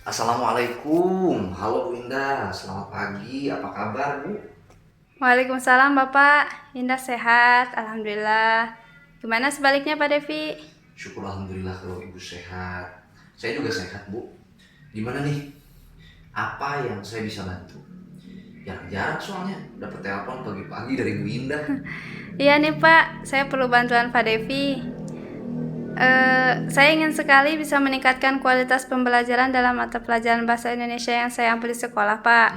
Assalamualaikum, halo Bu Indah, selamat pagi, apa kabar Bu? Waalaikumsalam Bapak, Indah sehat, Alhamdulillah. Gimana sebaliknya Pak Devi? Syukur Alhamdulillah kalau Ibu sehat. Saya juga sehat Bu. Gimana nih? Apa yang saya bisa bantu? Jarang-jarang soalnya dapat telepon pagi-pagi dari Bu Indah. Iya nih Pak, saya perlu bantuan Pak Devi. Saya ingin sekali bisa meningkatkan kualitas pembelajaran dalam mata pelajaran bahasa Indonesia yang saya ambil di sekolah Pak.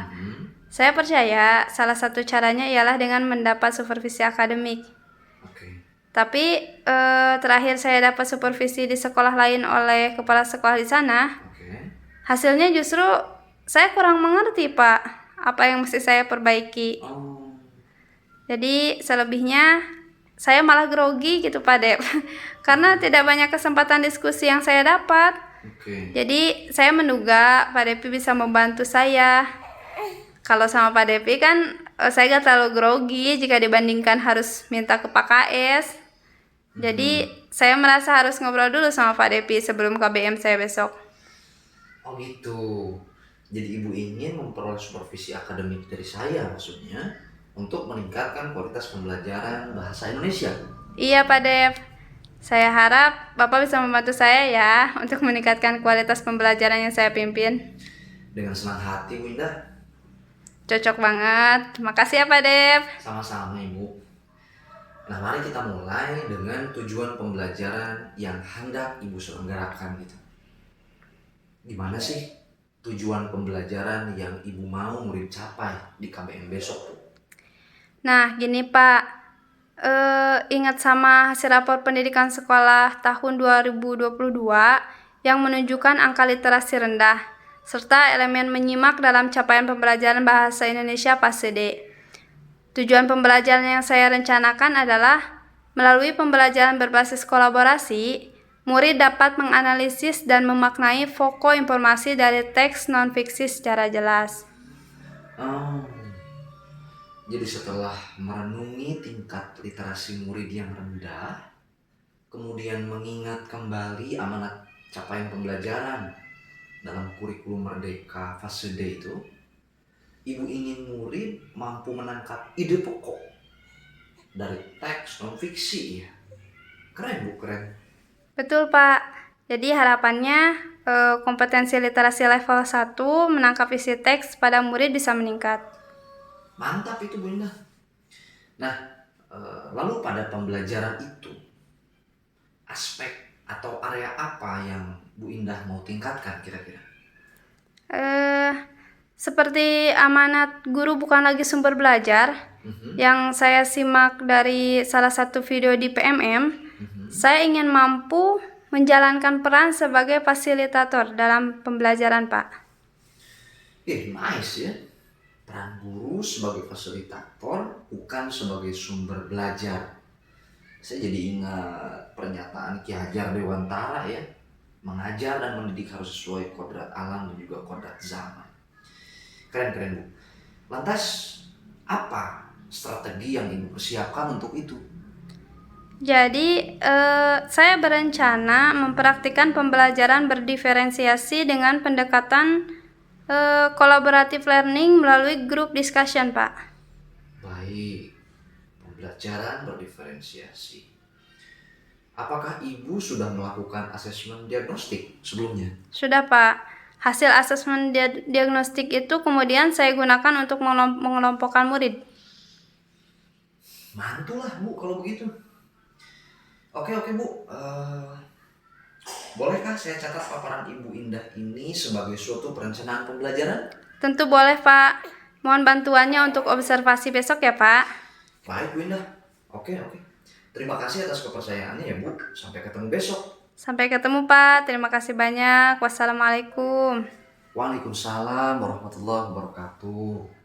Saya percaya salah satu caranya ialah dengan mendapat supervisi akademik. Oke. Tapi terakhir saya dapat supervisi di sekolah lain oleh kepala sekolah di sana. Oke. Hasilnya justru saya kurang mengerti Pak, apa yang mesti saya perbaiki. Oh, Jadi selebihnya saya malah grogi gitu Pak Dep. Karena tidak banyak kesempatan diskusi yang saya dapat. oke. Jadi saya menduga Pak Depi bisa membantu saya. Kalau sama Pak Depi kan saya gak terlalu grogi jika dibandingkan harus minta ke Pak KS. Jadi saya merasa harus ngobrol dulu sama Pak Depi sebelum KBM saya besok. Oh gitu. Jadi Ibu ingin memperoleh supervisi akademik dari saya maksudnya untuk meningkatkan kualitas pembelajaran bahasa Indonesia. Iya Pak Dep. Saya harap Bapak bisa membantu saya ya untuk meningkatkan kualitas pembelajaran yang saya pimpin. Dengan senang hati Bu Indah. Cocok banget. Makasih ya Pak Dep. Sama-sama Ibu. Nah mari kita mulai dengan tujuan pembelajaran yang hendak Ibu selenggarakan gitu. Gimana sih tujuan pembelajaran yang Ibu mau murid capai di KBM besok tuh? Nah gini Pak, ingat sama hasil rapor pendidikan sekolah tahun 2022 yang menunjukkan angka literasi rendah, serta elemen menyimak dalam capaian pembelajaran bahasa Indonesia fase D. Tujuan pembelajaran yang saya rencanakan adalah melalui pembelajaran berbasis kolaborasi, murid dapat menganalisis dan memaknai pokok informasi dari teks non-fiksi secara jelas. Oh, jadi setelah merenungi tingkat literasi murid yang rendah, kemudian mengingat kembali amanat capaian pembelajaran dalam kurikulum Merdeka fase D itu, Ibu ingin murid mampu menangkap ide pokok dari teks non-fiksi ya. Keren Bu, keren. Betul Pak, jadi harapannya kompetensi literasi level 1 menangkap isi teks pada murid bisa meningkat. Mantap itu Bu Indah. Nah, lalu pada pembelajaran itu, aspek atau area apa yang Bu Indah mau tingkatkan kira-kira? Seperti amanat guru bukan lagi sumber belajar, yang saya simak dari salah satu video di PMM, saya ingin mampu menjalankan peran sebagai fasilitator dalam pembelajaran, Pak. Nice ya. Peran guru sebagai fasilitator bukan sebagai sumber belajar. Saya jadi ingat pernyataan Ki Hajar Dewantara ya. Mengajar dan mendidik harus sesuai kodrat alam dan juga kodrat zaman. Keren-keren Bu. Lantas apa strategi yang Ibu persiapkan untuk itu? Jadi, saya berencana mempraktikkan pembelajaran berdiferensiasi dengan pendekatan collaborative learning melalui group discussion, Pak. Baik, pembelajaran berdiferensiasi. Apakah Ibu sudah melakukan asesmen diagnostik sebelumnya? Sudah, Pak. Hasil asesmen diagnostik itu kemudian saya gunakan untuk mengelompokkan murid. Mantulah Bu kalau begitu. Oke Bu. Bolehkah saya catat paparan Ibu Indah ini sebagai suatu perencanaan pembelajaran? Tentu boleh, Pak. Mohon bantuannya untuk observasi besok ya, Pak. Baik Bu Indah. Oke. Terima kasih atas kepercayaannya ya Bu. Sampai ketemu besok. Sampai ketemu, Pak. Terima kasih banyak. Wassalamualaikum. Waalaikumsalam warahmatullahi wabarakatuh.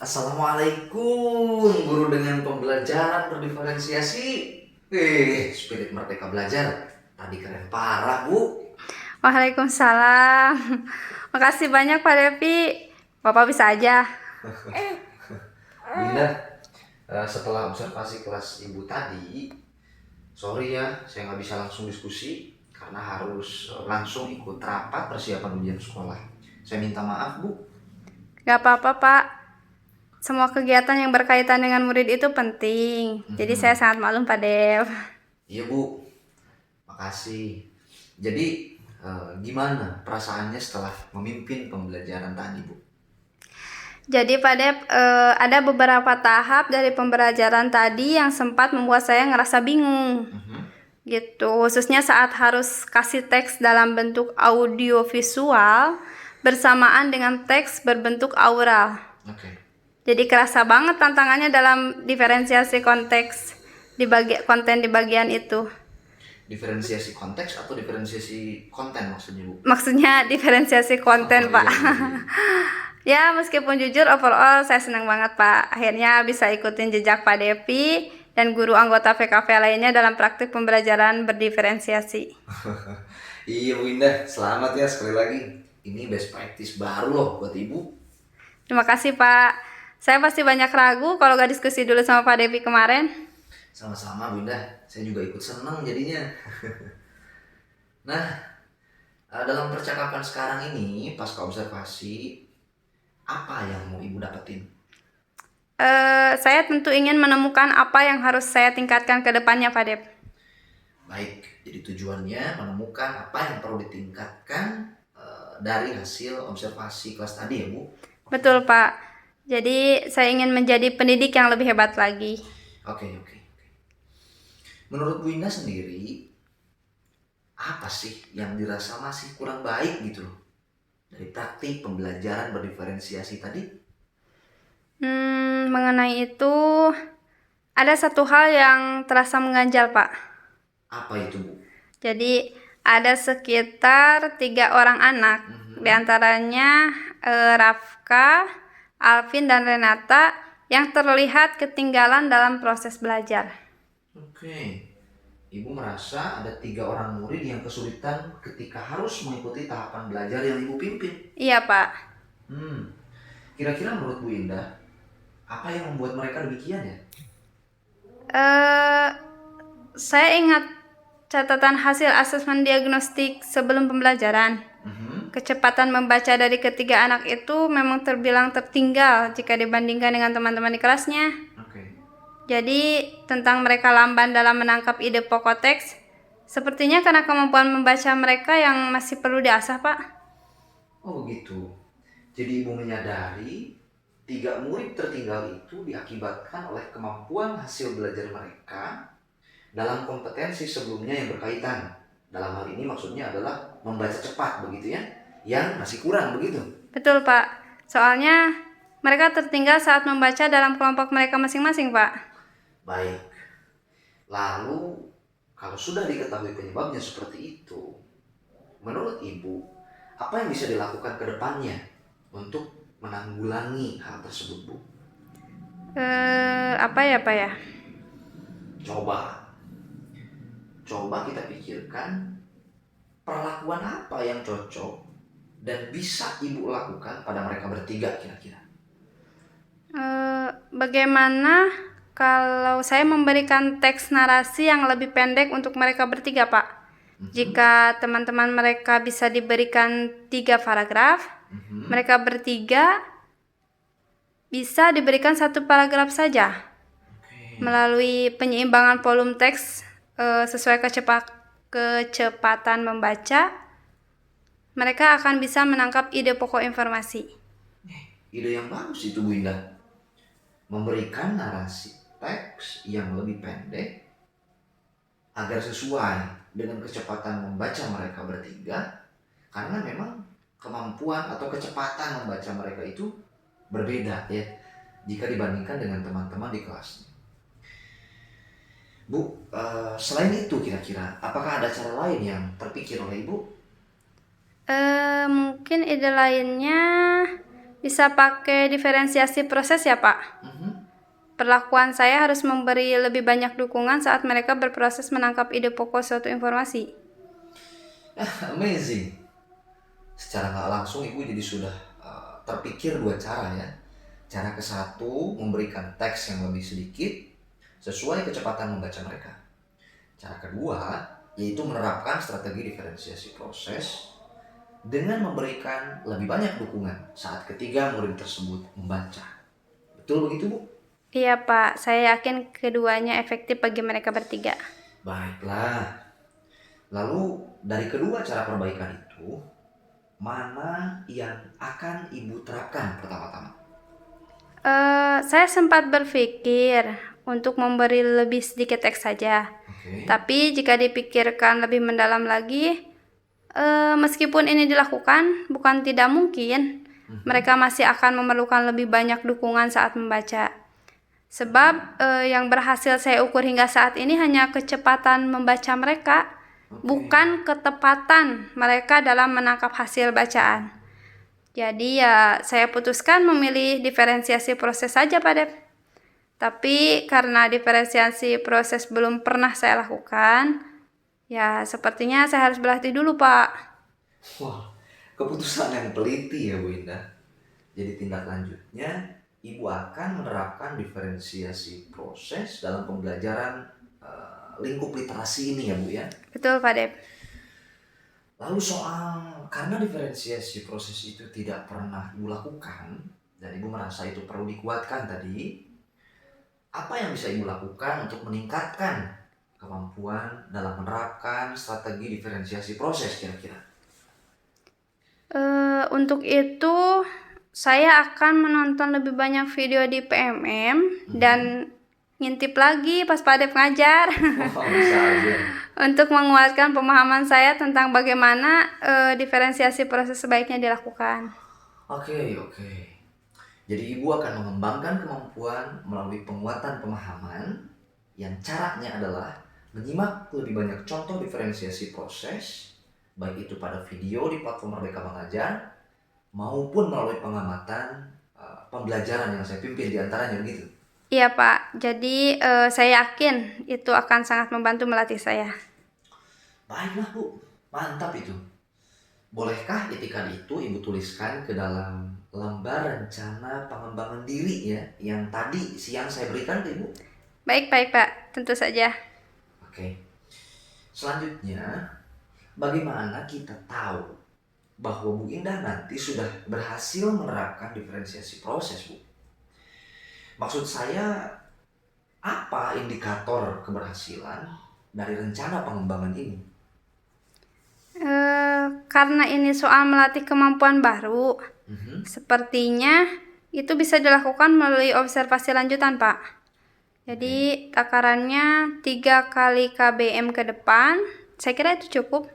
Assalamualaikum, guru dengan pembelajaran berdiferensiasi. Spirit merdeka belajar. Tadi keren parah, Bu. Waalaikumsalam. Makasih banyak Pak Devi. Bapak bisa aja. Bunda, setelah observasi kelas Ibu tadi, sorry ya, saya nggak bisa langsung diskusi karena harus langsung ikut rapat persiapan ujian sekolah. Saya minta maaf, Bu. Gak apa-apa Pak. Semua kegiatan yang berkaitan dengan murid itu penting. Jadi saya sangat maklum Pak Dev. Iya, Bu. Makasih. Jadi, gimana perasaannya setelah memimpin pembelajaran tadi, Bu? Jadi Pak Dev, ada beberapa tahap dari pembelajaran tadi yang sempat membuat saya ngerasa bingung. Gitu, khususnya saat harus kasih teks dalam bentuk audio visual bersamaan dengan teks berbentuk aural. Oke. Jadi kerasa banget tantangannya dalam diferensiasi konteks konten di bagian itu. Diferensiasi konteks atau diferensiasi konten maksudnya, Bu? Maksudnya diferensiasi konten, Pak. Ya, meskipun jujur overall saya senang banget, Pak. Akhirnya bisa ikutin jejak Pak Devi dan guru anggota VKV lainnya dalam praktik pembelajaran berdiferensiasi. Iya, Bu Indah. Selamat ya sekali lagi. Ini best practice baru loh buat Ibu. Terima kasih, Pak. Saya pasti banyak ragu kalau gak diskusi dulu sama Pak Devi kemarin. Sama-sama, Bu Indah. Saya juga ikut senang jadinya. Nah, dalam percakapan sekarang ini, pasca observasi, apa yang mau Ibu dapetin? Saya tentu ingin menemukan apa yang harus saya tingkatkan ke depannya, Pak Dev. Baik, jadi tujuannya menemukan apa yang perlu ditingkatkan dari hasil observasi kelas tadi ya, Bu? Betul, Pak. Jadi saya ingin menjadi pendidik yang lebih hebat lagi. Oke. Menurut Bu Indah sendiri, apa sih yang dirasa masih kurang baik gitu loh dari praktik pembelajaran berdiferensiasi tadi? Mengenai itu, ada satu hal yang terasa mengganjal, Pak. Apa itu, Bu? Jadi ada sekitar 3 orang anak, diantaranya Rafka, Alvin, dan Renata yang terlihat ketinggalan dalam proses belajar. Oke, Ibu merasa ada 3 orang murid yang kesulitan ketika harus mengikuti tahapan belajar yang Ibu pimpin. Iya, Pak. Kira-kira menurut Bu Indah, apa yang membuat mereka demikian ya? Saya ingat catatan hasil asesmen diagnostik sebelum pembelajaran. Kecepatan membaca dari ketiga anak itu memang terbilang tertinggal jika dibandingkan dengan teman-teman di kelasnya. Oke. Jadi tentang mereka lamban dalam menangkap ide pokok teks, sepertinya karena kemampuan membaca mereka yang masih perlu diasah, Pak. Oh begitu. Jadi Ibu menyadari 3 murid tertinggal itu diakibatkan oleh kemampuan hasil belajar mereka dalam kompetensi sebelumnya yang berkaitan. Dalam hal ini maksudnya adalah membaca cepat begitu ya, yang masih kurang begitu. Betul, Pak. Soalnya mereka tertinggal saat membaca dalam kelompok mereka masing-masing, Pak. Baik. Lalu kalau sudah diketahui penyebabnya seperti itu, menurut Ibu, apa yang bisa dilakukan ke depannya untuk menanggulangi hal tersebut, Bu? Apa ya, Pak ya? Coba kita pikirkan perlakuan apa yang cocok dan bisa Ibu lakukan pada mereka bertiga kira-kira. Bagaimana kalau saya memberikan teks narasi yang lebih pendek untuk mereka bertiga, Pak? Jika teman-teman mereka bisa diberikan 3 paragraf, mereka bertiga bisa diberikan 1 paragraf saja. Melalui penyeimbangan volume teks sesuai kecepatan membaca, mereka akan bisa menangkap ide pokok informasi. Ide yang bagus itu, Bu Indah. Memberikan narasi teks yang lebih pendek agar sesuai dengan kecepatan membaca mereka bertiga, karena memang kemampuan atau kecepatan membaca mereka itu berbeda ya jika dibandingkan dengan teman-teman di kelas. Bu, selain itu kira-kira apakah ada cara lain yang terpikir oleh Ibu? Mungkin ide lainnya bisa pakai diferensiasi proses ya Pak? Mhm. Perlakuan saya harus memberi lebih banyak dukungan saat mereka berproses menangkap ide pokok suatu informasi. Amazing. Secara nggak langsung ibu jadi sudah terpikir dua cara ya. Cara ke satu, memberikan teks yang lebih sedikit sesuai kecepatan membaca mereka. Cara kedua, yaitu menerapkan strategi diferensiasi proses dengan memberikan lebih banyak dukungan saat ketiga murid tersebut membaca. Betul begitu, Bu? Iya Pak, saya yakin keduanya efektif bagi mereka bertiga. Baiklah. Lalu dari kedua cara perbaikan itu, mana yang akan ibu terapkan pertama-tama? Saya sempat berpikir untuk memberi lebih sedikit teks saja. Oke. Tapi jika dipikirkan lebih mendalam lagi, meskipun ini dilakukan, bukan tidak mungkin mereka masih akan memerlukan lebih banyak dukungan saat membaca. Sebab yang berhasil saya ukur hingga saat ini hanya kecepatan membaca mereka, bukan ketepatan mereka dalam menangkap hasil bacaan. Jadi ya saya putuskan memilih diferensiasi proses saja Pak Dep. Tapi karena diferensiasi proses belum pernah saya lakukan, ya sepertinya saya harus berlatih dulu Pak. Wah, keputusan yang teliti ya Bu Indah. Jadi tindak lanjutnya, ibu akan menerapkan diferensiasi proses dalam pembelajaran lingkup literasi ini ya Bu ya. Betul Pak Dep. Lalu soal karena diferensiasi proses itu tidak pernah ibu lakukan dan ibu merasa itu perlu dikuatkan tadi, apa yang bisa ibu lakukan untuk meningkatkan kemampuan dalam menerapkan strategi diferensiasi proses kira-kira? Untuk itu saya akan menonton lebih banyak video di PMM dan ngintip lagi pas Pak Dep ngajar Oh, bisa aja. untuk menguatkan pemahaman saya tentang bagaimana diferensiasi proses sebaiknya dilakukan. Oke. Jadi ibu akan mengembangkan kemampuan melalui penguatan pemahaman yang caranya adalah menyimak lebih banyak contoh diferensiasi proses, baik itu pada video di platform Merdeka Mengajar maupun melalui pengamatan pembelajaran yang saya pimpin diantaranya begitu. Iya Pak, jadi saya yakin itu akan sangat membantu melatih saya. Baiklah Bu, mantap itu. Bolehkah etikat itu ibu tuliskan ke dalam lembar rencana pengembangan diri ya yang tadi siang saya berikan ke ibu? Baik Pak, tentu saja. Oke. Selanjutnya, bagaimana kita tahu bahwa Bu Indah nanti sudah berhasil menerapkan diferensiasi proses, Bu? Maksud saya, apa indikator keberhasilan dari rencana pengembangan ini? Karena ini soal melatih kemampuan baru, sepertinya itu bisa dilakukan melalui observasi lanjutan Pak. Jadi takarannya 3 kali KBM ke depan, saya kira itu cukup.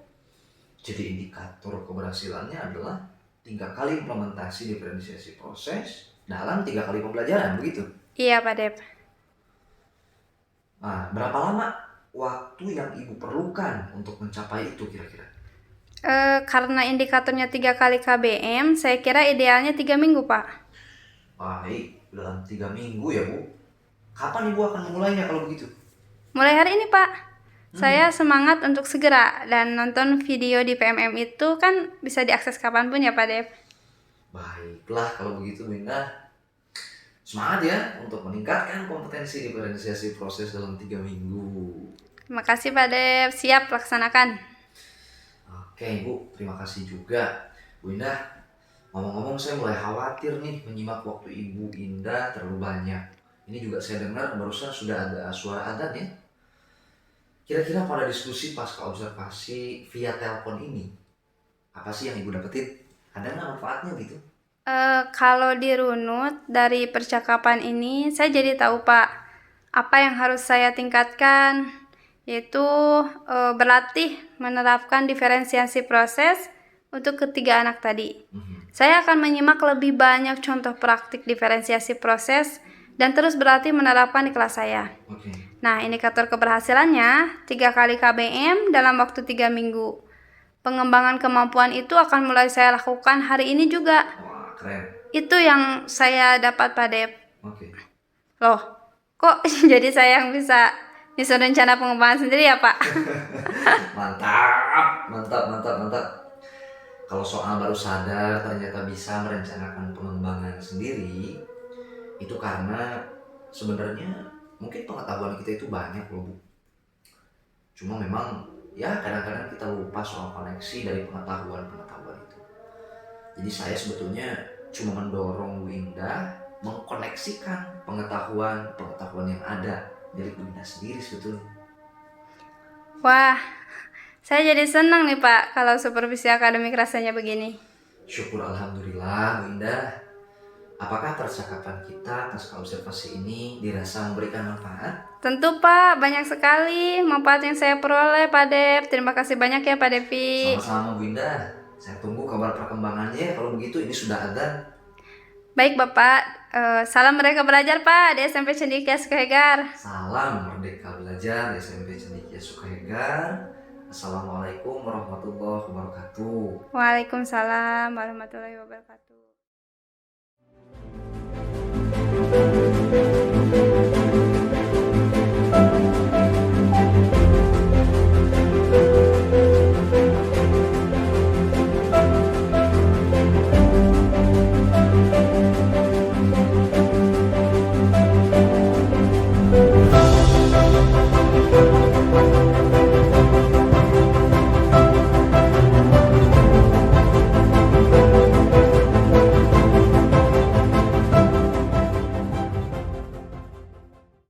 Jadi indikator keberhasilannya adalah 3 kali implementasi diferensiasi proses dalam 3 kali pembelajaran, begitu? Iya Pak Dep. Nah, berapa lama waktu yang ibu perlukan untuk mencapai itu kira-kira? Karena indikatornya 3 kali KBM, saya kira idealnya 3 minggu Pak. Baik, dalam 3 minggu ya Bu. Kapan ibu akan memulainya kalau begitu? Mulai hari ini Pak. Saya semangat untuk segera, dan nonton video di PMM itu kan bisa diakses kapanpun ya Pak Dep. Baiklah kalau begitu Bu Indah. Semangat ya untuk meningkatkan kompetensi diferensiasi proses dalam 3 minggu. Terima kasih Pak Dep, siap laksanakan. Oke Bu, terima kasih juga. Bu Indah, ngomong-ngomong saya mulai khawatir nih menyimak waktu Ibu Indah terlalu banyak. Ini juga saya dengar barusan sudah ada suara adzan ya. Kira-kira pada diskusi pasca observasi via telepon ini, apa sih yang Ibu dapetin? Ada nggak manfaatnya gitu? Kalau dirunut dari percakapan ini, saya jadi tahu Pak, apa yang harus saya tingkatkan, yaitu berlatih menerapkan diferensiasi proses untuk ketiga anak tadi. Saya akan menyimak lebih banyak contoh praktik diferensiasi proses dan terus berlatih menerapkan di kelas saya. Oke. Nah, indikator keberhasilannya 3 kali KBM dalam waktu 3 minggu. Pengembangan kemampuan itu akan mulai saya lakukan hari ini juga. Wah, keren. Itu yang saya dapat Pak Dep. Oke. Loh, kok jadi saya yang bisa nyusun rencana pengembangan sendiri ya Pak? Mantap, mantap, mantap, mantap. Kalau soal baru sadar ternyata bisa merencanakan pengembangan sendiri, itu karena sebenarnya mungkin pengetahuan kita itu banyak loh Bu. Cuma memang ya kadang-kadang kita lupa soal koneksi dari pengetahuan-pengetahuan itu. Jadi saya sebetulnya cuma mendorong Bu Indah mengkoneksikan pengetahuan-pengetahuan yang ada dari Bu Indah sendiri sebetulnya. Wah, saya jadi senang nih Pak kalau supervisi akademik rasanya begini. Syukur alhamdulillah Bu Indah. Apakah percakapan kita pasca observasi ini dirasa memberikan manfaat? Tentu Pak, banyak sekali manfaat yang saya peroleh Pak Dep. Terima kasih banyak ya Pak Devi. Sama-sama Bu Indah. Saya tunggu kabar perkembangannya. Kalau begitu ini sudah adzan. Baik Bapak, salam Merdeka Belajar Pak di SMP Cendekia Sukahegar. Salam Merdeka Belajar SMP Cendekia Sukahegar. Assalamualaikum warahmatullahi wabarakatuh. Waalaikumsalam warahmatullahi wabarakatuh.